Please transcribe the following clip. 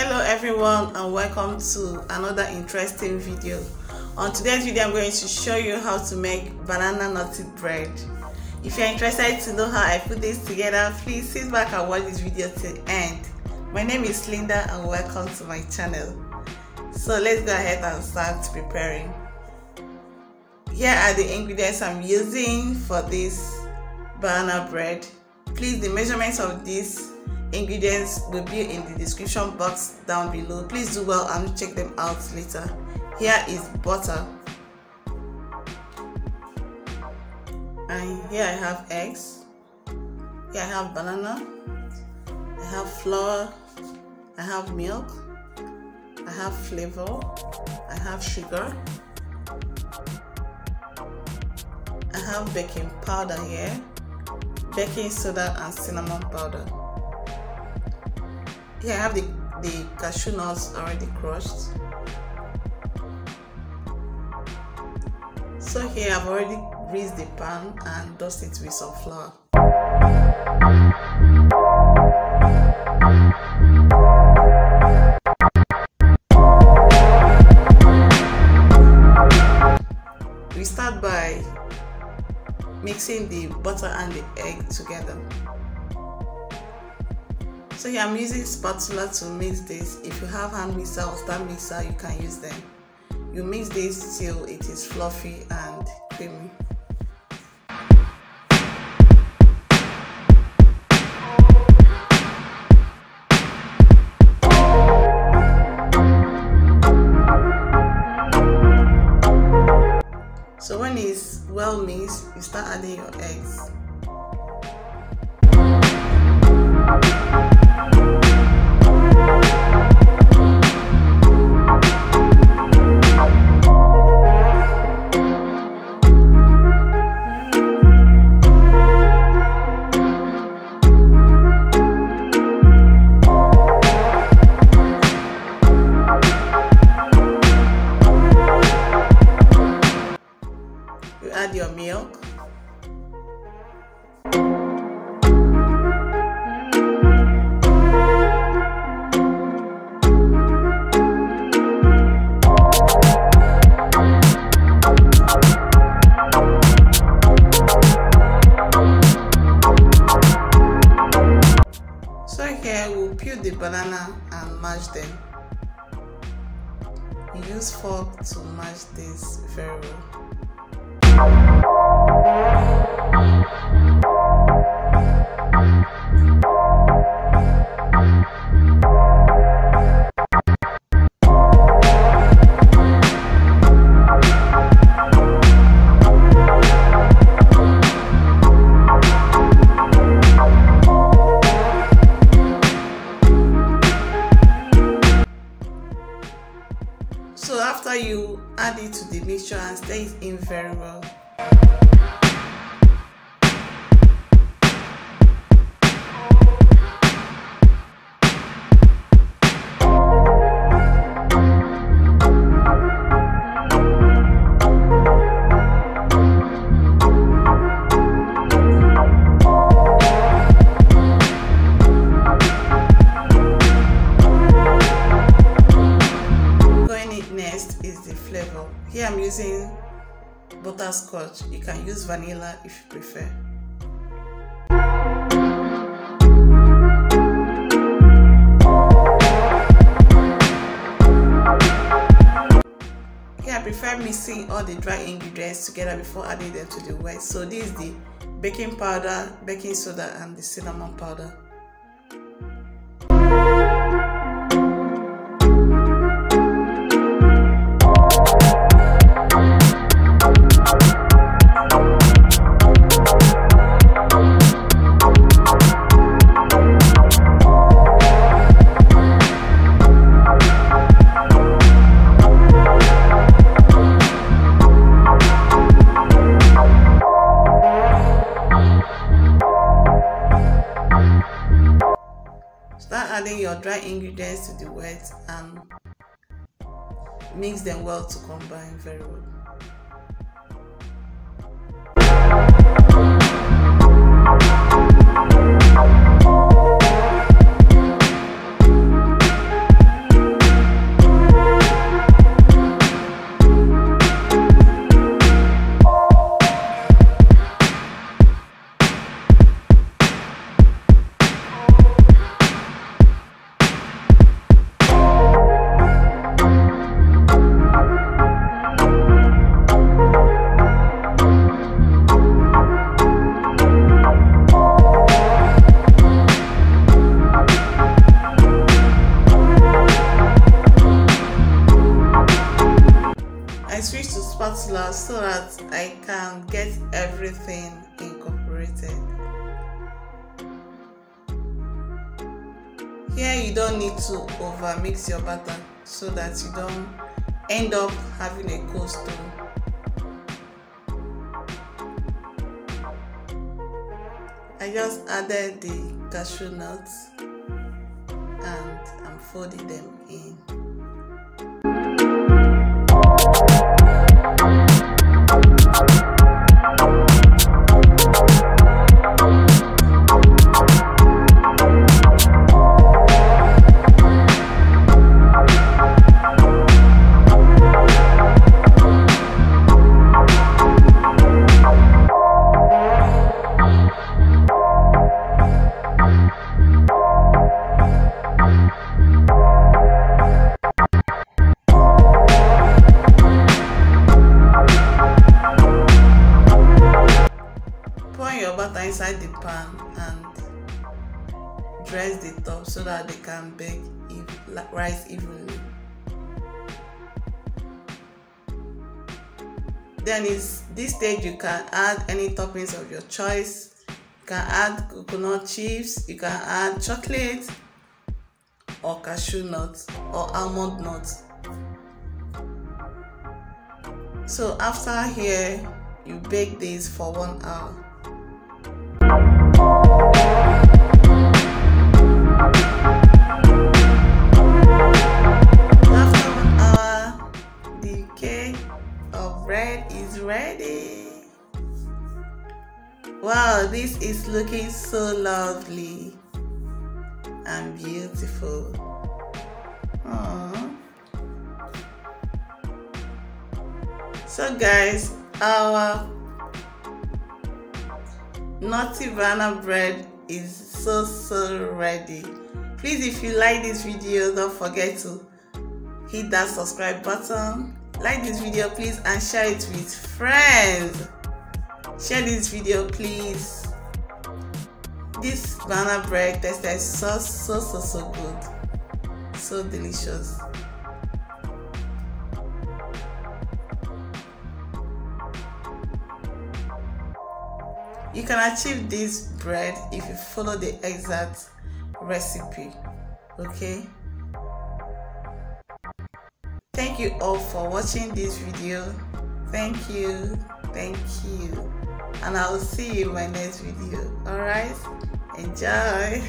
Hello everyone and welcome to another interesting video. On today's video I'm going to show you how to make banana nutty bread. If you're interested to know how I put this together, please sit back and watch this video till the end. My name is Linda and welcome to my channel. So let's go ahead and start preparing. Here are the ingredients I'm using for this banana bread. Please, the measurements of these ingredients will be in the description box down below. Please do well and check them out later. Here is butter, and here I have eggs, here I have banana, I have flour, I have milk, I have flavor, I have sugar, I have baking powder here, baking soda and cinnamon powder. Here I have the cashew nuts already crushed. So here I've already greased the pan and dust it with some flour. We start by mixing the butter and the egg together. So here I'm using spatula to mix this. If you have hand mixer or stand mixer, you can use them. You mix this till it is fluffy and creamy. So when it's well mixed, you start adding your eggs. You add your milk. So here we'll peel the banana and mash them. Use fork to mash this very well. So after you add it to the mixture and stir it in very well. Next is the flavor. Here I'm using butterscotch. You can use vanilla if you prefer. Here I prefer mixing all the dry ingredients together before adding them to the wet. So this is the baking powder, baking soda and the cinnamon powder. Start adding your dry ingredients to the wet and mix them well to combine very well. that I can get everything incorporated. Here you don't need to over mix your batter so that you don't end up having a cold stone. I just added the cashew nuts and I'm folding them in. Pour your butter inside the pan and dress the top so that they can bake rise evenly. Then is this stage you can add any toppings of your choice. You can add coconut chips, you can add chocolate or cashew nuts or almond nuts. So after here, you bake this for 1 hour. After 1 hour, the cake of bread is ready. Wow, this is looking so lovely and beautiful. Aww. So guys, our nutty banana bread is so ready. Please, if you like this video, don't forget to hit that subscribe button, like this video please, and share it with friends. Share this video please. This banana bread tasted so good, so delicious. You can achieve this bread if you follow the exact recipe, okay? Thank you all for watching this video. Thank you, and I will see you in my next video. All right, enjoy.